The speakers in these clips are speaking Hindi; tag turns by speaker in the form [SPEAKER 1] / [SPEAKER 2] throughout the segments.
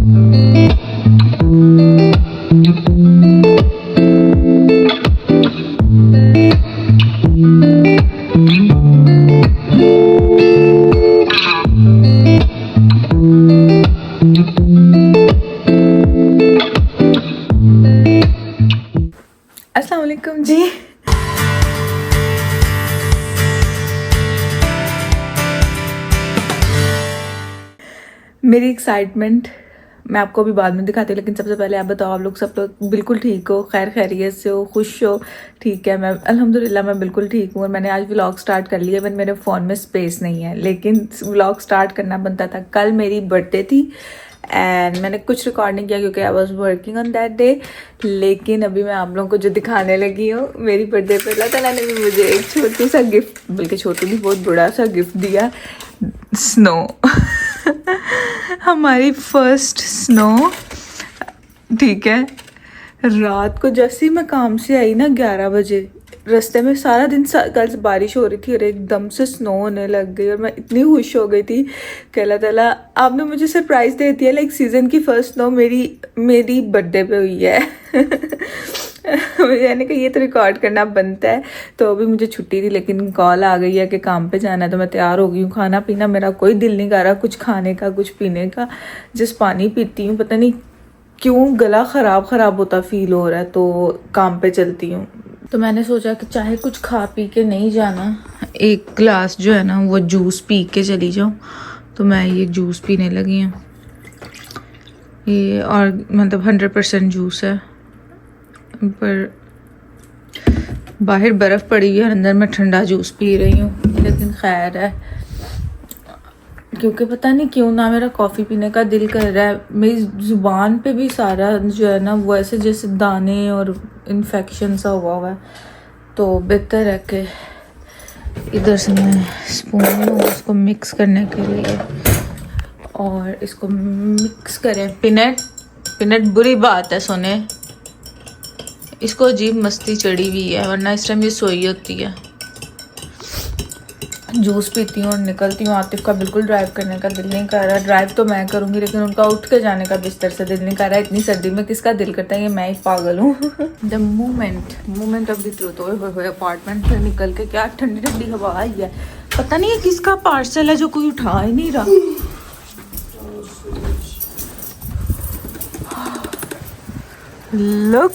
[SPEAKER 1] अस्सलाम वालेकुम जी। मेरी एक्साइटमेंट मैं आपको अभी बाद में दिखाती हूँ, लेकिन सबसे पहले आप बताओ, आप लोग सब लोग बिल्कुल ठीक हो, खैर खैरियत से हो, खुश हो? ठीक है, मैं अल्हम्दुलिल्लाह मैं बिल्कुल ठीक हूँ। और मैंने आज व्लॉग स्टार्ट कर लिया, बट मेरे फ़ोन में स्पेस नहीं है, लेकिन व्लॉग स्टार्ट करना बनता था। कल मेरी बर्थडे थी एंड मैंने कुछ रिकॉर्ड नहीं किया क्योंकि I was working on that day. लेकिन अभी मैं आप लोगों को जो दिखाने लगी हूँ, मेरी बर्थडे पर अल्लाह ताला ने भी मुझे एक छोटू सा गिफ्ट, बल्कि छोटू नहीं बहुत बड़ा सा गिफ्ट दिया, स्नो। हमारी फर्स्ट स्नो, ठीक है। रात को जैसे ही मैं काम से आई ना 11 बजे, रास्ते में सारा दिन कल से बारिश हो रही थी और एकदम से स्नो होने लग गई और मैं इतनी खुश हो गई थी कि अल्लाह ताला आपने मुझे सरप्राइज़ दे दिया। लाइक सीज़न की फर्स्ट स्नो मेरी बर्थडे पे हुई है। मैंने कहा ये तो रिकॉर्ड करना बनता है। तो अभी मुझे छुट्टी थी, लेकिन कॉल आ गई है कि काम पे जाना है, तो मैं तैयार हो गई हूँ। खाना पीना मेरा कोई दिल नहीं कर रहा कुछ खाने का, कुछ पीने का, जिस पानी पीती हूँ। पता नहीं क्यों गला ख़राब होता फील हो रहा है, तो काम पे चलती हूँ। तो मैंने सोचा कि चाहे कुछ खा पी के नहीं जाना, एक ग्लास जो है ना वो जूस पी के चली जाऊँ। तो मैं ये जूस पीने लगी हूँ, ये और मतलब 100% जूस है, पर बाहर बर्फ़ पड़ी हुई है, अंदर मैं ठंडा जूस पी रही हूँ। लेकिन खैर है, क्योंकि पता नहीं क्यों ना मेरा कॉफ़ी पीने का दिल कर रहा है। मेरी ज़ुबान पे भी सारा जो है ना वो ऐसे जैसे दाने और इन्फेक्शन सा हुआ है। तो बेहतर है कि इधर से मैं स्पून लूँ उसको मिक्स करने के लिए और इसको मिक्स करें। पीनट बुरी बात है सोने, इसको अजीब मस्ती चढ़ी हुई है, वरना इस टाइम ये सोई होती है। जूस पीती हूँ और निकलती हूँ। आतिफ का बिल्कुल ड्राइव करने का दिल नहीं कर रहा। ड्राइव तो मैं करूँगी, लेकिन उनका उठ के जाने का बिस्तर से दिल नहीं कर रहा है। इतनी सर्दी में किसका दिल करता है, ये मैं ही पागल हूँ। The moment of the truth. ओए अपार्टमेंट से निकल के क्या ठंडी ठंडी हवा आई है। पता नहीं है किसका पार्सल है जो कोई उठा ही नहीं रहा। लुक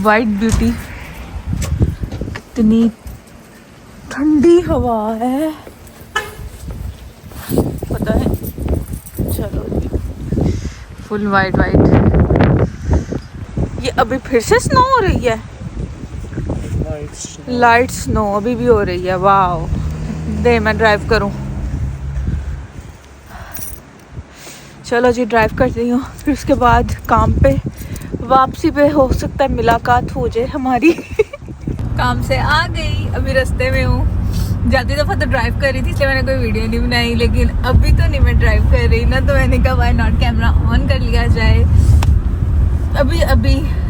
[SPEAKER 1] वाइट ब्यूटी, कितनी ठंडी हवा है, पता है। चलो जी, फुल वाइट। ये अभी फिर से स्नो हो रही है, लाइट स्नो अभी भी हो रही है। वाओ, दे मैं ड्राइव करूं। चलो जी, ड्राइव करती हूँ, फिर उसके बाद काम पे वापसी पे हो सकता है मुलाकात हो जाए हमारी। काम से आ गई, अभी रास्ते में हूँ। जाती दफ़ा तो ड्राइव कर रही थी, इसलिए मैंने कोई वीडियो नहीं बनाई, लेकिन अभी तो नहीं मैं ड्राइव कर रही ना, तो मैंने कहा वाई नॉट कैमरा ऑन कर लिया जाए। अभी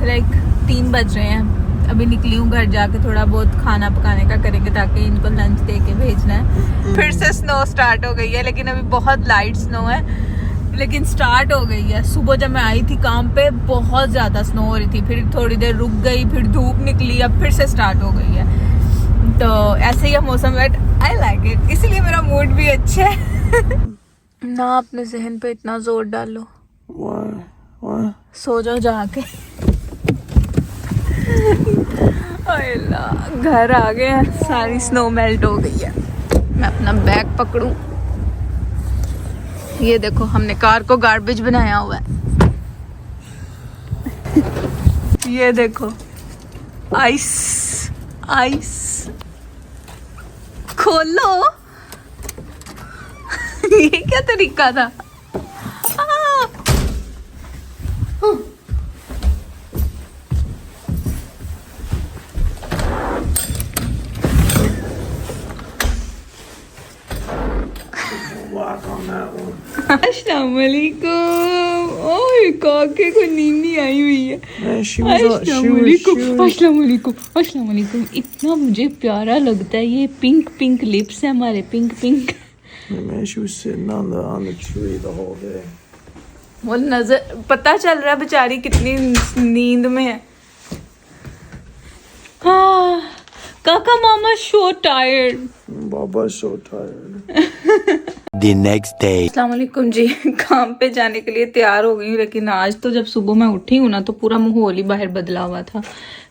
[SPEAKER 1] लाइक 3 बज रहे हैं। अभी निकली हूँ, घर जाके थोड़ा बहुत खाना पकाने का करेंगे ताकि इनको लंच दे के भेजना है। फिर से स्नो स्टार्ट हो गई है, लेकिन अभी बहुत लाइट स्नो है, लेकिन स्टार्ट हो गई है। सुबह जब मैं आई थी काम पे बहुत ज़्यादा स्नो हो रही थी, फिर थोड़ी देर रुक गई, फिर धूप निकली, अब फिर से स्टार्ट हो गई है। तो ऐसे ही है मौसम, बट आई लाइक इट, इसलिए मेरा मूड भी अच्छा है। ना अपने जहन पे इतना जोर डालो, सो जाओ जाके। घर आ गए हैं, सारी स्नो मेल्ट हो गई है। मैं अपना बैग पकड़ूं। ये देखो, हमने कार को गार्बेज बनाया हुआ है। ये देखो, आइस खोलो। ये क्या तरीका था? अस्सलाम वालेकुम। ओए काके को नींद नहीं आई हुई है। अस्सलाम वालेकुम। इतना मुझे प्यारा लगता है, ये पिंक लिप्स है हमारे, pink.
[SPEAKER 2] Man, she was sitting on the tree the whole day.
[SPEAKER 1] वो नजर पता चल रहा है बेचारी कितनी नींद में है। हाँ काका मामा सो टायर्ड,
[SPEAKER 2] बाबा so tired.
[SPEAKER 3] The next day.
[SPEAKER 1] अस्सलाम वालेकुम जी। काम पे जाने के लिए तैयार हो गई हूँ, लेकिन आज तो जब सुबह मैं उठी हूँ ना तो पूरा माहौल ही बाहर बदला हुआ था।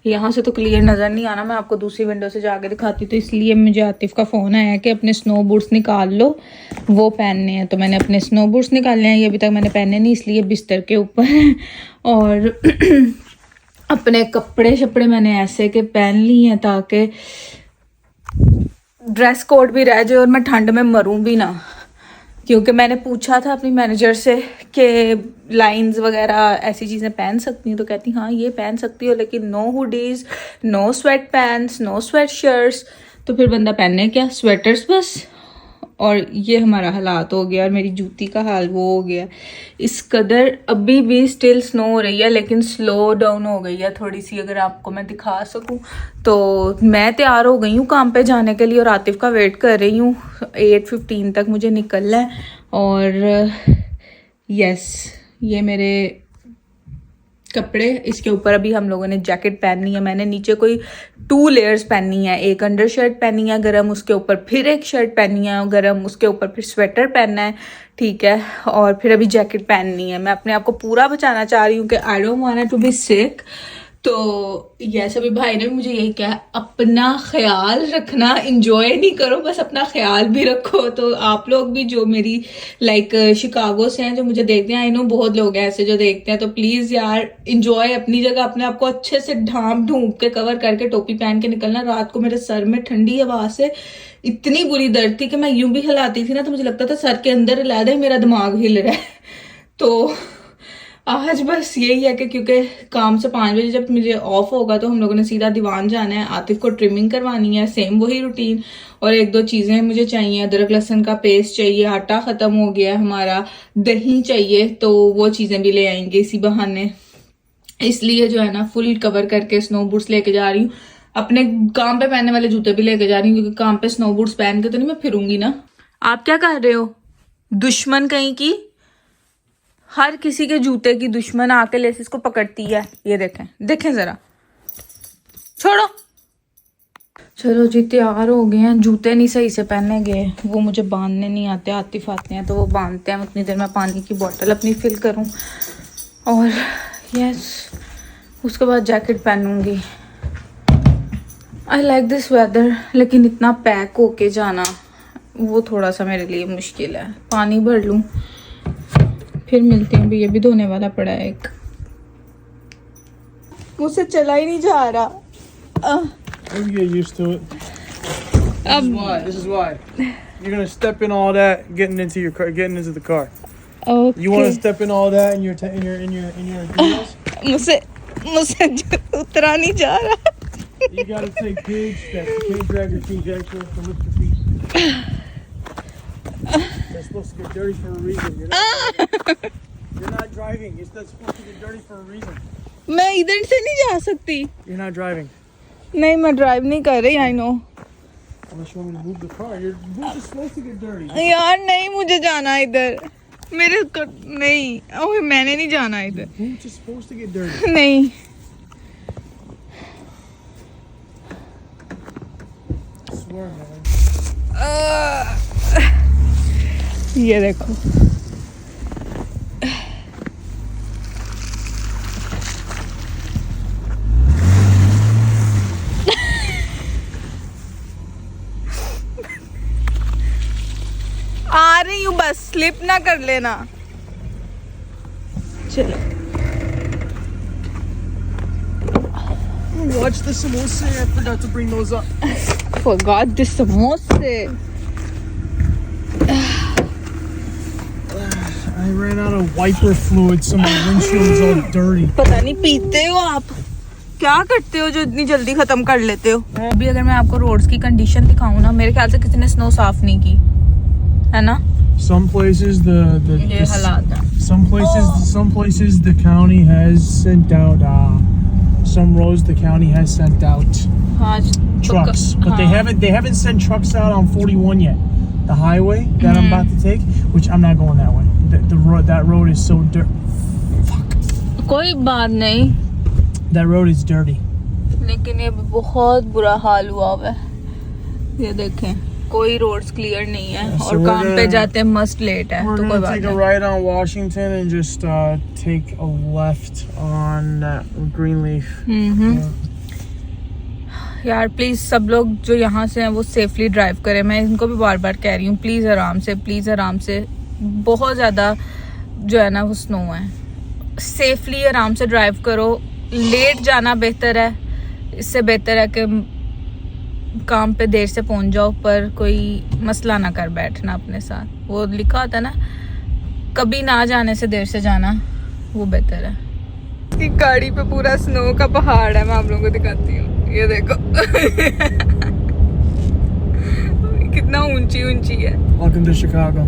[SPEAKER 1] यहाँ से तो क्लियर नज़र नहीं आना, मैं आपको दूसरी विंडो से जाके दिखाती। तो इसलिए मुझे आतिफ का फ़ोन आया कि अपने स्नो बूट्स निकाल लो, वो पहनने हैं। तो मैंने अपने स्नो बूट्स निकाले हैं, ये अभी तक मैंने पहने नहीं, इसलिए बिस्तर के ऊपर। और अपने कपड़े शपड़े मैंने ऐसे के पहन लिए हैं ताकि ड्रेस कोड भी रह जाए और मैं ठंड में मरूं भी ना। क्योंकि मैंने पूछा था अपनी मैनेजर से कि लाइंस वगैरह ऐसी चीज़ें पहन सकती हैं, तो कहती हाँ ये पहन सकती हो, लेकिन no hoodies, no sweat pants, no sweat shirts. तो फिर बंदा पहने क्या, स्वेटर्स बस। और ये हमारा हालात हो गया, और मेरी जूती का हाल वो हो गया। इस कदर अभी भी स्टिल स्नो हो रही है, लेकिन स्लो डाउन हो गई है थोड़ी सी। अगर आपको मैं दिखा सकूं तो मैं तैयार हो गई हूँ काम पे जाने के लिए, और आतिफ का वेट कर रही हूँ। 8:15 तक मुझे निकलना है। और यस, ये मेरे कपड़े, इसके ऊपर अभी हम लोगों ने जैकेट पहननी है। मैंने नीचे कोई 2 लेयर्स पहननी है, एक अंडर शर्ट पहननी है गर्म, उसके ऊपर फिर एक शर्ट पहननी है गर्म, उसके ऊपर फिर स्वेटर पहनना है, ठीक है, और फिर अभी जैकेट पहननी है। मैं अपने आप को पूरा बचाना चाह रही हूँ कि I don't want to be sick. तो यस, अभी भाई ने भी मुझे यही कहा, अपना ख्याल रखना, इंजॉय नहीं करो, बस अपना ख्याल भी रखो। तो आप लोग भी जो मेरी लाइक शिकागो से हैं, जो मुझे देखते हैं, आई नो बहुत लोग हैं ऐसे जो देखते हैं, तो प्लीज़ यार इंजॉय अपनी जगह, अपने आप को अच्छे से ढूंढ के कवर करके टोपी पहन के निकलना। रात को मेरे सर में ठंडी हवा से इतनी बुरी दर्द थी कि मैं यूं भी हिलाती थी ना तो मुझे लगता था सर के अंदर हिला दे, मेरा दिमाग हिल रहा है। तो आज बस यही है कि क्योंकि काम से 5 बजे जब मुझे ऑफ होगा तो हम लोगों ने सीधा दीवान जाना है, आतिफ को ट्रिमिंग करवानी है, सेम वही रूटीन। और 1-2 चीज़ें मुझे चाहिए, अदरक लहसुन का पेस्ट चाहिए, आटा ख़त्म हो गया है हमारा, दही चाहिए, तो वो चीज़ें भी ले आएंगे इसी बहाने। इसलिए जो है ना फुल कवर करके स्नो बूट्स लेके जा रही हूँ, अपने काम पे पहनने वाले जूते भी लेके जा रही हूँ, क्योंकि काम पे स्नो बूट्स पहन के तो नहीं मैं फिरूंगी ना। आप क्या कर रहे हो, दुश्मन कहीं की? हर किसी के जूते की दुश्मन आके लेसिस को पकड़ती है। ये देखें, देखें जरा, छोड़ो। चलो जी, तैयार हो गए हैं। जूते नहीं सही से पहने गए, वो मुझे बांधने नहीं आते, आतिफ आते हैं तो वो बांधते हैं। उतनी देर में पानी की बोतल अपनी फिल करूं, और यस उसके बाद जैकेट पहनूंगी। आई लाइक दिस वेदर, लेकिन इतना पैक होके जाना वो थोड़ा सा मेरे लिए मुश्किल है। पानी भर लूं, फिर मिलती हूँ। ये भी धोने वाला पड़ा है एक, मुझसे चला ही नहीं जा रहा।
[SPEAKER 2] You get used to it. This is why. You're gonna step in all that, getting into your car, getting into the car.
[SPEAKER 1] Okay.
[SPEAKER 2] You want to step in all that in your deals?
[SPEAKER 1] मुझसे उतरा नहीं जा रहा।
[SPEAKER 2] You gotta take big steps. You can't drag your feet. You actually have to lift your feet. They're supposed to get dirty for a reason. You're not driving. You're supposed to get dirty for a reason.
[SPEAKER 1] मैं इधर से नहीं जा सकती।
[SPEAKER 2] You're not driving.
[SPEAKER 1] नहीं, मैं ड्राइव नहीं कर रही। I know.
[SPEAKER 2] Unless you want me to move the car. Your boots are supposed to get dirty.
[SPEAKER 1] यार नहीं, मुझे जाना इधर, मेरे को नहीं। ओह, मैंने नहीं जाना इधर।
[SPEAKER 2] Boots are supposed to get dirty.
[SPEAKER 1] नहीं,
[SPEAKER 2] I swear, man.
[SPEAKER 1] ये देखो, आ रही हूँ, बस स्लिप ना कर लेना। चलो,
[SPEAKER 2] Watch the samosa. I forgot to bring those up.
[SPEAKER 1] forgot the samosa.
[SPEAKER 2] I ran out of wiper fluid, so my windshield is all dirty.
[SPEAKER 1] पता नहीं पीते हो आप, क्या करते हो जो इतनी जल्दी खत्म कर लेते हो। अभी अगर मैं आपको रोड्स की कंडीशन दिखाऊं ना, मेरे ख्याल से किसी ने स्नो साफ नहीं की है ना।
[SPEAKER 2] Some places
[SPEAKER 1] ये हालात है।
[SPEAKER 2] some places the county has sent out some roads the county has sent out
[SPEAKER 1] हाँ,
[SPEAKER 2] trucks, but they haven't sent trucks out on 41 yet, the highway that I'm about to take, which I'm not going that way. that road is so dirt. Fuck.
[SPEAKER 1] कोई बात नहीं,
[SPEAKER 2] That road is dirty.
[SPEAKER 1] लेकिन ये बहुत बुरा हाल हुआ हुआ है। ये देखें, कोई रोड्स क्लियर नहीं है
[SPEAKER 2] So
[SPEAKER 1] और
[SPEAKER 2] we're
[SPEAKER 1] काम पे
[SPEAKER 2] gonna-
[SPEAKER 1] जाते मस्ट लेट है,
[SPEAKER 2] We're
[SPEAKER 1] तो कोई
[SPEAKER 2] gonna
[SPEAKER 1] बात
[SPEAKER 2] take a
[SPEAKER 1] नहीं।
[SPEAKER 2] right on Washington and just take a left on Greenleaf.
[SPEAKER 1] यार प्लीज सब लोग जो यहाँ से हैं वो सेफली ड्राइव करें। मैं इनको भी बार बार कह रही हूँ, प्लीज आराम से। बहुत ज़्यादा जो है ना वो स्नो है, सेफली आराम से ड्राइव करो। लेट जाना बेहतर है, इससे बेहतर है कि काम पे देर से पहुंच जाओ, पर कोई मसला ना कर बैठना अपने साथ। वो लिखा होता है ना, कभी ना जाने से देर से जाना, वो बेहतर है। कि गाड़ी पे पूरा स्नो का पहाड़ है, मैं आप लोगों को दिखाती हूँ। ये देखो कितना ऊंची है।
[SPEAKER 2] Welcome to Chicago.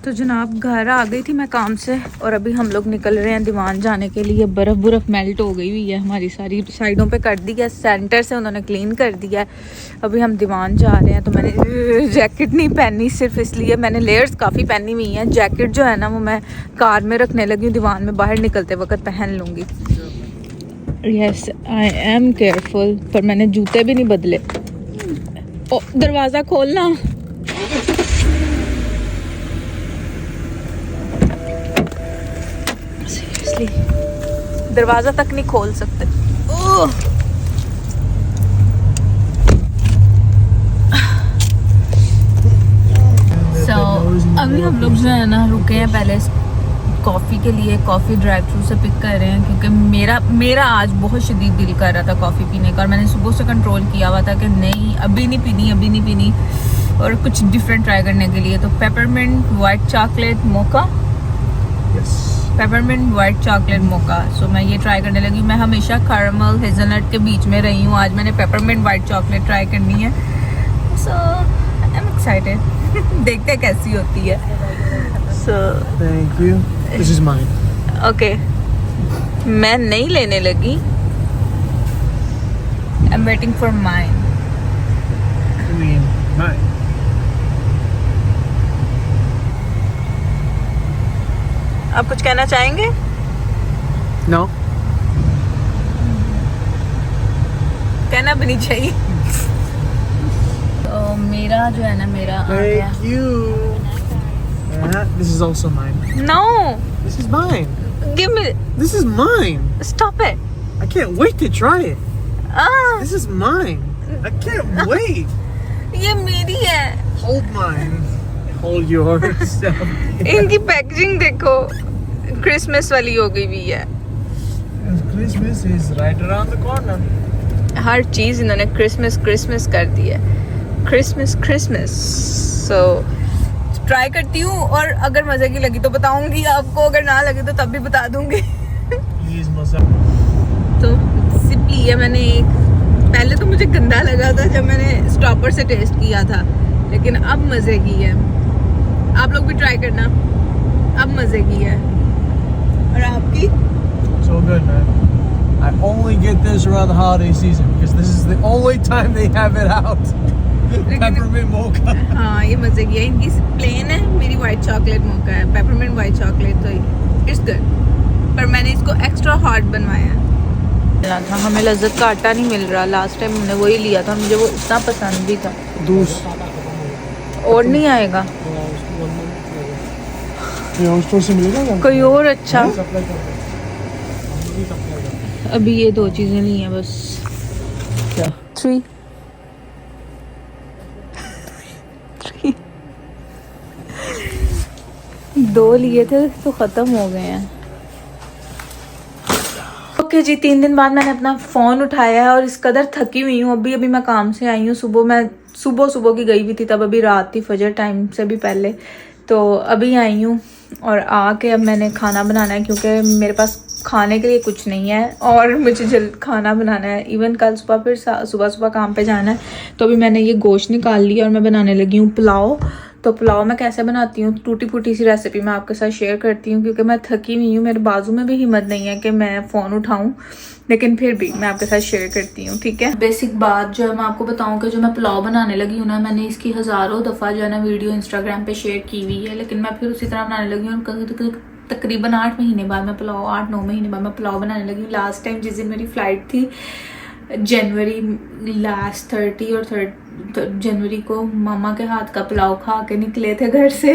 [SPEAKER 1] तो जनाब घर आ गई थी मैं काम से, और अभी हम लोग निकल रहे हैं दीवान जाने के लिए। बर्फ़ मेल्ट हो गई हुई है, हमारी सारी साइडों पे कर दी है, सेंटर से उन्होंने क्लीन कर दिया है। अभी हम दीवान जा रहे हैं। तो मैंने जैकेट नहीं पहनी, सिर्फ इसलिए मैंने लेयर्स काफ़ी पहनी हुई हैं। जैकेट जो है ना वो मैं कार में रखने लगी हूँ, दीवान में बाहर निकलते वक्त पहन लूँगी। यस आई एम केयरफुल, पर मैंने जूते भी नहीं बदले। ओ दरवाज़ा खोलना। सीरियसली दरवाजा तक नहीं खोल सकते। ओह अभी हम लोग जो है ना रुके हैं पहले कॉफ़ी के लिए। कॉफ़ी ड्राइव थ्रू से पिक कर रहे हैं, क्योंकि मेरा आज बहुत शदीद दिल कर रहा था कॉफ़ी पीने का, और मैंने सुबह से कंट्रोल किया हुआ था कि नहीं अभी नहीं पीनी, और कुछ डिफरेंट ट्राई करने के लिए। तो पेपरमिंट वाइट चॉकलेट मोका, पेपरमिंट वाइट चॉकलेट मोका, सो मैं ये ट्राई करने लगी। मैं हमेशा कैरमल हेज़लनट के बीच में रही हूँ, आज मैंने पेपरमिंट वाइट चॉकलेट ट्राई करनी है। सो आई एम एक्साइटेड। देखते हैं कैसी होती है। सो
[SPEAKER 2] Thank you. This is mine.
[SPEAKER 1] Okay, मैं नहीं लेने लगी। I am waiting for mine.
[SPEAKER 2] I mean, mine.
[SPEAKER 1] आप कुछ कहना चाहेंगे?
[SPEAKER 2] No.
[SPEAKER 1] कहना भी नहीं चाहिए। तो मेरा जो है ना मेरा आ गया।
[SPEAKER 2] Thank you. This is also mine.
[SPEAKER 1] No,
[SPEAKER 2] This is mine.
[SPEAKER 1] give me.
[SPEAKER 2] This is mine.
[SPEAKER 1] Stop it.
[SPEAKER 2] I can't wait to try it.
[SPEAKER 1] Ah,
[SPEAKER 2] This is mine. I can't wait.
[SPEAKER 1] ये मेरी है।
[SPEAKER 2] Hold mine. Hold yours.
[SPEAKER 1] इनकी पैकेजिंग देखो, क्रिसमस वाली हो गई हुई है।
[SPEAKER 2] Christmas is right around the corner.
[SPEAKER 1] हर चीज़ इन्होंने क्रिसमस कर दी है। क्रिसमस। सो ट्राई करती हूँ, और अगर मज़े की लगी तो बताऊंगी आपको, अगर ना लगी तो तब भी बता दूंगी।
[SPEAKER 2] Please, Masa.
[SPEAKER 1] तो सिंपली है, मैंने एक पहले तो मुझे गंदा लगा था जब मैंने स्टॉपर से टेस्ट किया था, लेकिन अब मज़े की है। आप लोग भी ट्राई करना, अब मज़े की है। और आपकी?
[SPEAKER 2] So good, man. I only get this around the holiday season because this is the only time they have it out. Peppermint mocha.
[SPEAKER 1] हाँ ये मज़े की है। इनकी प्लेन है, मेरी वाइट चॉकलेट मोका है, पेपरमिंट वाइट चॉकलेट, तो इट्स गुड। पर मैंने इसको एक्स्ट्रा हॉट बनवाया था। हमें लज्जत का आटा नहीं मिल रहा, लास्ट टाइम हमने वही लिया था, मुझे वो इतना पसंद भी था। और नहीं आएगा कोई और अच्छा। अभी ये 2 चीज़ें ली हैं बस।
[SPEAKER 2] क्या?
[SPEAKER 1] 3 2 लिए थे तो ख़त्म हो गए हैं। ओके जी, 3 दिन बाद मैंने अपना फ़ोन उठाया है और इस कदर थकी हुई हूँ। अभी मैं काम से आई हूँ। सुबह की गई हुई थी, तब अभी रात थी, फजर टाइम से भी पहले। तो अभी आई हूँ और आके अब मैंने खाना बनाना है, क्योंकि मेरे पास खाने के लिए कुछ नहीं है और मुझे जल्द खाना बनाना है। इवन कल सुबह फिर सुबह काम पे जाना है। तो अभी मैंने ये गोश्त निकाल लिया और मैं बनाने लगी हूँ पुलाव। तो पुलाव मैं कैसे बनाती हूँ टूटी फूटी सी रेसिपी मैं आपके साथ शेयर करती हूँ, क्योंकि मैं थकी हुई हूँ, मेरे बाजू में भी हिम्मत नहीं है कि मैं फ़ोन उठाऊँ, लेकिन फिर भी मैं आपके साथ शेयर करती हूँ। ठीक है, बेसिक बात जो है मैं आपको बताऊँ कि जो मैं पुलाव बनाने लगी हूँ ना, मैंने इसकी हज़ारों दफ़ा जो है ना वीडियो इंस्टाग्राम पे शेयर की हुई है, लेकिन मैं फिर उसी तरह बनाने लगी हूँ। तकरीबन 8 महीने बाद मैं पुलाव 8-9 महीने बाद मैं पुलाव बनाने लगी हूँ। लास्ट टाइम जिस दिन मेरी फ़्लाइट थी जनवरी लास्ट 30 और जनवरी को मामा के हाथ का पुलाव खा के निकले थे घर से।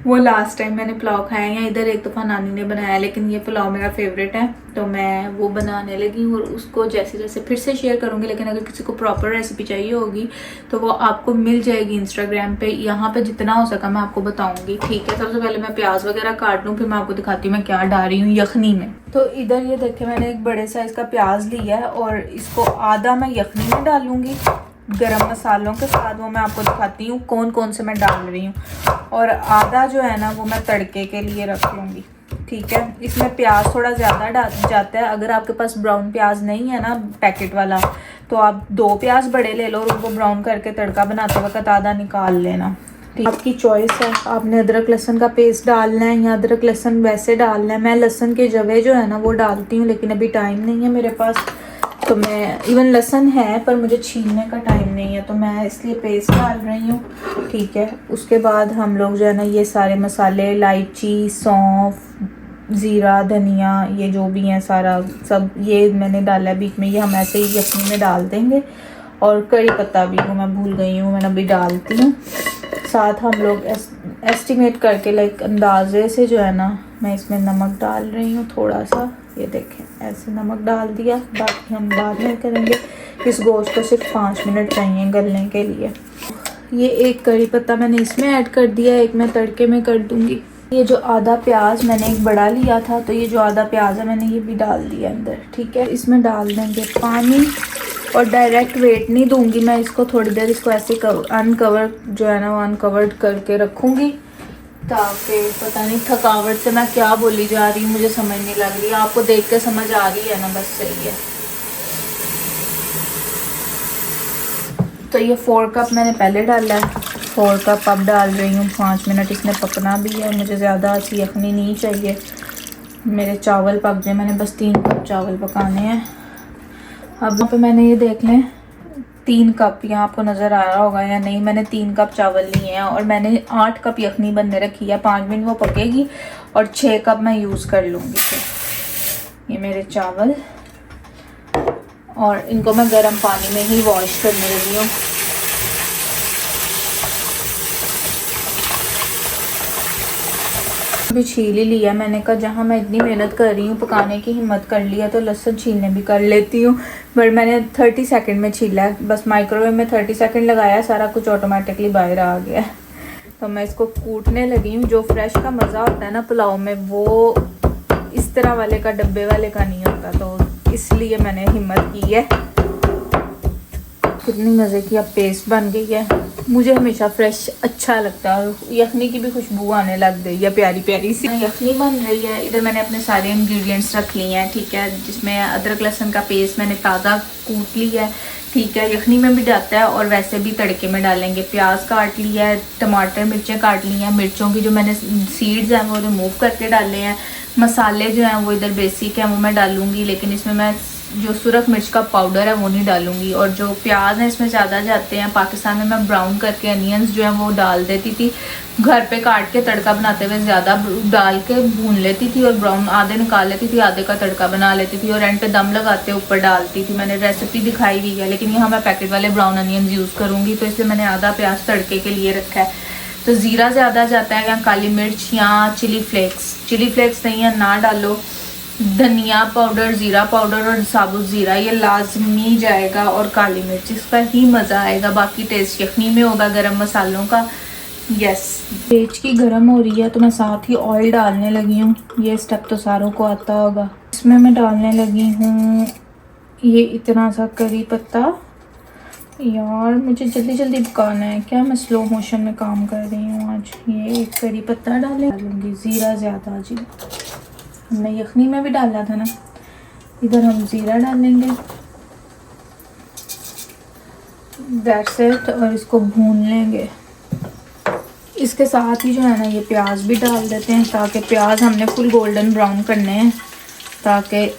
[SPEAKER 1] वो लास्ट टाइम मैंने पुलाव खाया है। इधर एक दफ़ा नानी ने बनाया, लेकिन ये पुलाव मेरा फेवरेट है तो मैं वो बनाने लगी हूँ और उसको जैसे जैसे फिर से शेयर करूँगी। लेकिन अगर किसी को प्रॉपर रेसिपी चाहिए होगी तो वो आपको मिल जाएगी इंस्टाग्राम पे। यहाँ पे जितना हो सका मैं आपको बताऊँगी। ठीक है, सबसे पहले मैं प्याज वगैरह काट लूँ, फिर मैं आपको दिखाती हूँ मैं क्या डाल रही हूँ यखनी में। तो इधर ये देखे मैंने एक बड़े साइज़ का प्याज लिया है और इसको आधा मैं यखनी में डालूँगी गरम मसालों के साथ। वो मैं आपको दिखाती हूँ कौन कौन से मैं डाल रही हूँ, और आधा जो है ना वो मैं तड़के के लिए रख लूँगी। ठीक है, इसमें प्याज थोड़ा ज़्यादा जाता है। अगर आपके पास ब्राउन प्याज नहीं है ना पैकेट वाला, तो आप 2 प्याज बड़े ले लो और उनको ब्राउन करके तड़का बनाते वक्त आधा निकाल लेना। आपकी चॉइस है, आपने अदरक लहसुन का पेस्ट डालना है या अदरक लहसुन वैसे डालना है। मैं लहसुन के जवे जो है ना वो डालती हूँ, लेकिन अभी टाइम नहीं है मेरे पास, तो मैं इवन लहसुन है पर मुझे छीलने का टाइम नहीं है, तो मैं इसलिए पेस्ट डाल रही हूँ। ठीक है, उसके बाद हम लोग जो है ना ये सारे मसाले, इलायची, सौंफ, ज़ीरा, धनिया, ये जो भी है सारा सब ये मैंने डाला है बीच में। ये हम ऐसे ही यखनी में डाल देंगे। और कड़ी पत्ता भी वो मैं भूल गई हूँ, मैंने अभी डालती हूँ। साथ हम लोग एस्टिमेट करके लाइक अंदाजे से जो है ना मैं इसमें नमक डाल रही हूँ थोड़ा सा। ये देखें ऐसे नमक डाल दिया, बाकी हम बाद में करेंगे। इस गोश्त को सिर्फ 5 मिनट चाहिए गलने के लिए। ये एक कड़ी पत्ता मैंने इसमें ऐड कर दिया, एक मैं तड़के में कर दूँगी। ये जो आधा प्याज मैंने एक बड़ा लिया था, तो ये जो आधा प्याज है मैंने ये भी डाल दिया अंदर। ठीक है, इसमें डाल देंगे पानी और डायरेक्ट वेट नहीं दूंगी मैं इसको, थोड़ी देर इसको ऐसे अनकवर जो है ना वो अनकवर्ड करके रखूँगी, ताकि पता नहीं थकावट से मैं क्या बोली जा रही हूँ मुझे समझ नहीं लग रही। आपको देख के समझ आ रही है ना, बस सही है। तो ये 4 कप मैंने पहले डाला है, 4 कप अब डाल रही हूँ। 5 मिनट इसमें पकना भी है, मुझे ज़्यादा अच्छी यखनी नहीं चाहिए। मेरे चावल पक जाए, मैंने बस 3 कप चावल पकाने हैं। अब यहाँ पे मैंने ये देख लें 3 कप, यहाँ आपको नज़र आ रहा होगा या नहीं, मैंने 3 कप चावल लिए हैं और मैंने 8 कप यखनी बनने रखी है। 5 मिनट वो पकेगी और 6 कप मैं यूज़ कर लूँगी। फिर ये मेरे चावल, और इनको मैं गर्म पानी में ही वॉश करने लगी हूँ। भी छील ही लिया मैंने कहा जहाँ मैं इतनी मेहनत कर रही हूँ पकाने की हिम्मत कर लिया तो लहसुन छीलने भी कर लेती हूँ। बट मैंने 30 सेकंड में छीला है, बस माइक्रोवेव में 30 सेकंड लगाया, सारा कुछ ऑटोमेटिकली बाहर आ गया। तो मैं इसको कूटने लगी हूँ। जो फ्रेश का मज़ा होता है ना पुलाव में, वो इस तरह वाले का डब्बे वाले का नहीं होता, तो इसलिए मैंने हिम्मत की है। कितनी मज़े की अब पेस्ट बन गई है। मुझे हमेशा फ्रेश अच्छा लगता है, और यखनी की भी खुशबू आने लग गई है प्यारी प्यारी सी। यखनी बन रही है। इधर मैंने अपने सारे इंग्रेडिएंट्स रख लिए हैं। ठीक है, जिसमें अदरक लहसुन का पेस्ट मैंने ताज़ा कूट लिया है। ठीक है, यखनी में भी जाता है और वैसे भी तड़के में डालेंगे। प्याज काट लिया है, टमाटर मिर्चें काट ली हैं, मिर्चों की जो मैंने सीड्स हैं वो रिमूव करके डाले हैं। मसाले जो हैं वो इधर बेसिक हैं वो मैं डालूँगी, लेकिन इसमें मैं जो सुरख मिर्च का पाउडर है वो नहीं डालूंगी। और जो प्याज है इसमें ज़्यादा जाते हैं। पाकिस्तान में मैं ब्राउन करके अनियंस जो है वो डाल देती थी, घर पे काट के तड़का बनाते हुए ज़्यादा डाल के भून लेती थी और ब्राउन आधे निकाल लेती थी, आधे का तड़का बना लेती थी और एंड पे दम लगाते ऊपर डालती थी। मैंने रेसिपी दिखाई हुई है, लेकिन यहाँ मैं पैकेट वाले ब्राउन अनियंस यूज़ करूँगी, तो इसलिए मैंने आधा प्याज तड़के के लिए रखा है। तो ज़ीरा ज़्यादा जाता है, या काली मिर्च या चिली फ्लेक्स नहीं है ना डालो। धनिया पाउडर, ज़ीरा पाउडर और साबुत ज़ीरा ये लाजमी जाएगा, और काली मिर्च, इसका ही मज़ा आएगा। बाकी टेस्ट यखनी में होगा गरम मसालों का। यस, पेज की गर्म हो रही है तो मैं साथ ही ऑयल डालने लगी हूँ। ये स्टेप तो सारों को आता होगा। इसमें मैं डालने लगी हूँ ये इतना सा करी पत्ता। यार मुझे जल्दी जल्दी पकाना है क्या, मैं स्लो मोशन में काम कर रही हूँ आज। ये एक करी पत्ता डालूंगी। ज़ीरा ज़्यादा जी, हमने यखनी में भी डाला था ना, इधर हम ज़ीरा डालेंगे। दैट्स इट, और इसको भून लेंगे। इसके साथ ही जो है ना ये प्याज भी डाल देते हैं, ताकि प्याज हमने फुल गोल्डन ब्राउन करने हैं ताकि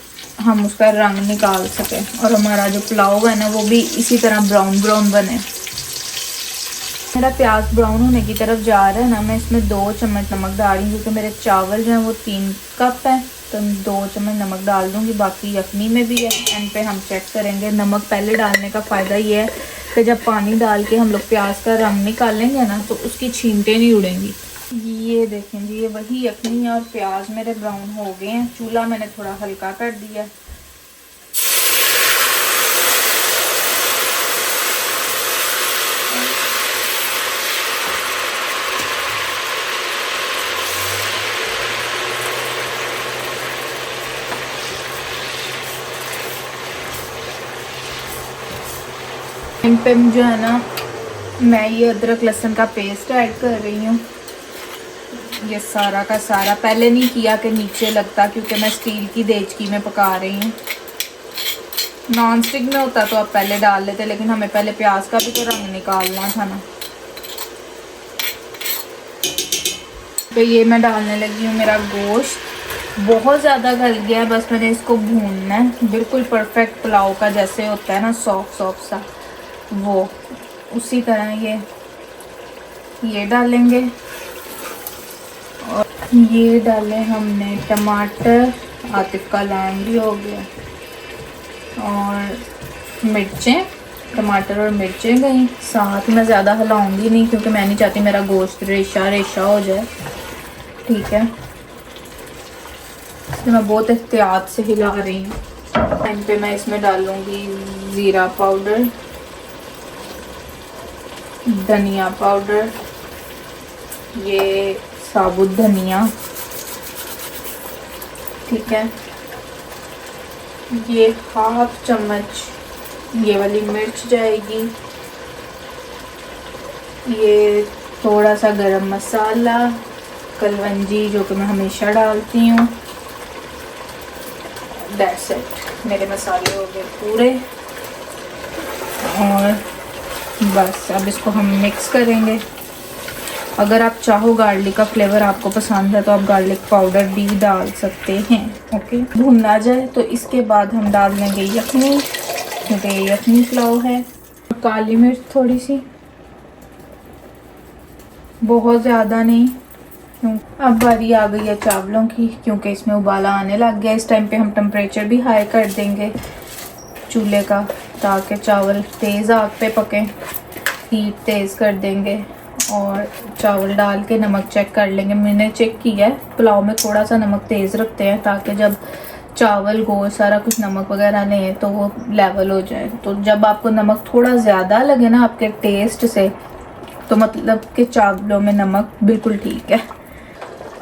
[SPEAKER 1] हम उसका रंग निकाल सकें और हमारा जो पुलाव है ना वो भी इसी तरह ब्राउन ब्राउन बने। मेरा प्याज ब्राउन होने की तरफ जा रहा है ना, मैं इसमें 2 चम्मच नमक डाल रही हूँ क्योंकि मेरे चावल जो हैं वो 3 कप है, तो मैं 2 चम्मच नमक डाल दूँगी। बाकी यखनी में भी है, एंड पे हम चेक करेंगे। नमक पहले डालने का फ़ायदा ये है कि जब पानी डाल के हम लोग प्याज का रंग निकालेंगे ना तो उसकी छींटें नहीं उड़ेंगी। ये देखें जी, ये वही यखनी और प्याज मेरे ब्राउन हो गए हैं। चूल्हा मैंने थोड़ा हल्का कर दिया। इन पे जो है ना मैं ये अदरक लहसुन का पेस्ट ऐड कर रही हूँ। ये सारा का सारा पहले नहीं किया कि नीचे लगता, क्योंकि मैं स्टील की देचकी में पका रही हूँ। नॉन स्टिक में होता तो आप पहले डाल लेते, लेकिन हमें पहले प्याज का भी तो रंग निकालना था ना। तो ये मैं डालने लगी हूँ मेरा गोश्त। बहुत ज़्यादा गल गया है, बस मैंने इसको भूनना है बिल्कुल परफेक्ट पुलाव का जैसे होता है ना, सॉफ्ट सॉफ्ट सा, वो उसी तरह ये डालेंगे। और ये डाले हमने टमाटर, आतिफ का लैम भी हो गया, और मिर्चें, टमाटर और मिर्चें गई साथ। मैं ज़्यादा हिलाऊंगी नहीं क्योंकि मैं नहीं चाहती मेरा गोश्त रेशा रेशा हो जाए, ठीक है। तो मैं बहुत एहतियात से हिला रही हूँ। टाइम पे मैं इसमें डालूँगी ज़ीरा पाउडर, धनिया पाउडर, ये साबुत धनिया, ठीक है। ये 1/2 चम्मच ये वाली मिर्च जाएगी। ये थोड़ा सा गरम मसाला, कलवंजी जो कि मैं हमेशा डालती हूँ। दैट्स इट, मेरे मसाले हो गए पूरे। और बस अब इसको हम मिक्स करेंगे। अगर आप चाहो गार्लिक का फ्लेवर आपको पसंद है तो आप गार्लिक पाउडर भी डाल सकते हैं, ओके। भून आ जाए तो इसके बाद हम डाल देंगे यखनी, क्योंकि यखनी पुलाव है। काली मिर्च थोड़ी सी, बहुत ज़्यादा नहीं। अब बारी आ गई है चावलों की, क्योंकि इसमें उबाला आने लग गया। इस टाइम पे हम टेम्परेचर भी हाई कर देंगे चूल्हे का, ताकि चावल तेज़ आग पे पकें। हीट तेज़ कर देंगे और चावल डाल के नमक चेक कर लेंगे। मैंने चेक किया है, पुलाव में थोड़ा सा नमक तेज़ रखते हैं ताकि जब चावल गोश्त सारा कुछ नमक वगैरह लें तो वो लेवल हो जाए। तो जब आपको नमक थोड़ा ज़्यादा लगे ना आपके टेस्ट से, तो मतलब कि चावलों में नमक बिल्कुल ठीक है।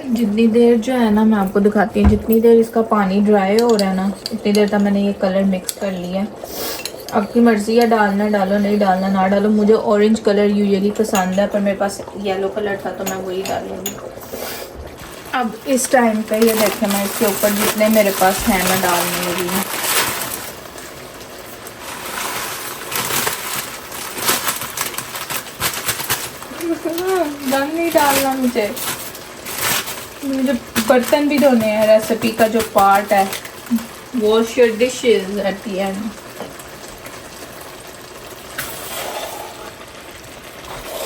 [SPEAKER 1] जितनी देर जो है ना, मैं आपको दिखाती हूँ, जितनी देर इसका पानी ड्राई हो रहा है ना, उतनी देर तक मैंने ये कलर मिक्स कर लिया है। आपकी मर्ज़ी है डालना डालो, नहीं डालना ना डालो। मुझे ऑरेंज कलर यूजुअली पसंद है, पर मेरे पास येलो कलर था तो मैं वही डालूँगी। अब इस टाइम पे ये देखें, मैं इसके ऊपर जितने मेरे पास हैं मैं डालने लगी हूँ। दम नहीं डालना मुझे बर्तन भी धोने हैं। रेसिपी का जो पार्ट है, wash your dishes at the end.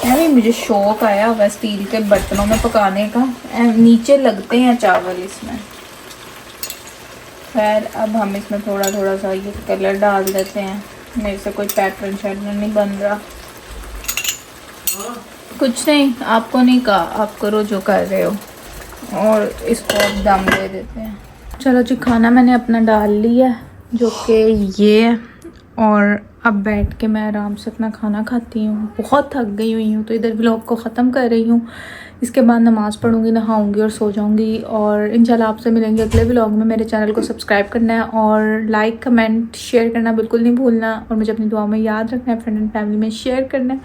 [SPEAKER 1] अभी मुझे शौक आया हुआ स्टील के बर्तनों में पकाने का, नीचे लगते हैं चावल इसमें। खैर अब हम इसमें थोड़ा थोड़ा सा ये कलर डाल देते हैं। मेरे से कोई पैटर्न शैटर्न नहीं बन रहा। कुछ नहीं, आपको नहीं कहा, आप करो जो कर रहे हो। और इसको अब दम दे देते हैं। चलो जी, खाना मैंने अपना डाल लिया जो कि ये है, और अब बैठ के मैं आराम से अपना खाना खाती हूँ। बहुत थक गई हुई हूँ तो इधर व्लॉग को ख़त्म कर रही हूँ। इसके बाद नमाज़ पढ़ूँगी, नहाऊँगी और सो जाऊँगी। और इंशाल्लाह आपसे मिलेंगे अगले व्लॉग में। मेरे चैनल को सब्सक्राइब करना है और लाइक कमेंट शेयर करना बिल्कुल नहीं भूलना। और मुझे अपनी दुआ में याद रखना है, फ्रेंड एंड फैमिली में शेयर करना है।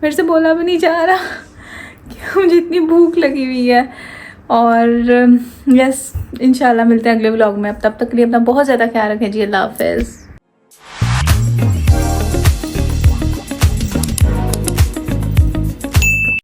[SPEAKER 1] मेरे से बोला भी नहीं जा रहा कि मुझे इतनी भूख लगी हुई है। और यस, इंशाल्लाह मिलते हैं अगले व्लॉग में। अब तब तक के लिए अपना बहुत ज़्यादा ख्याल रखें जी। अल्लाह हाफ़िज़।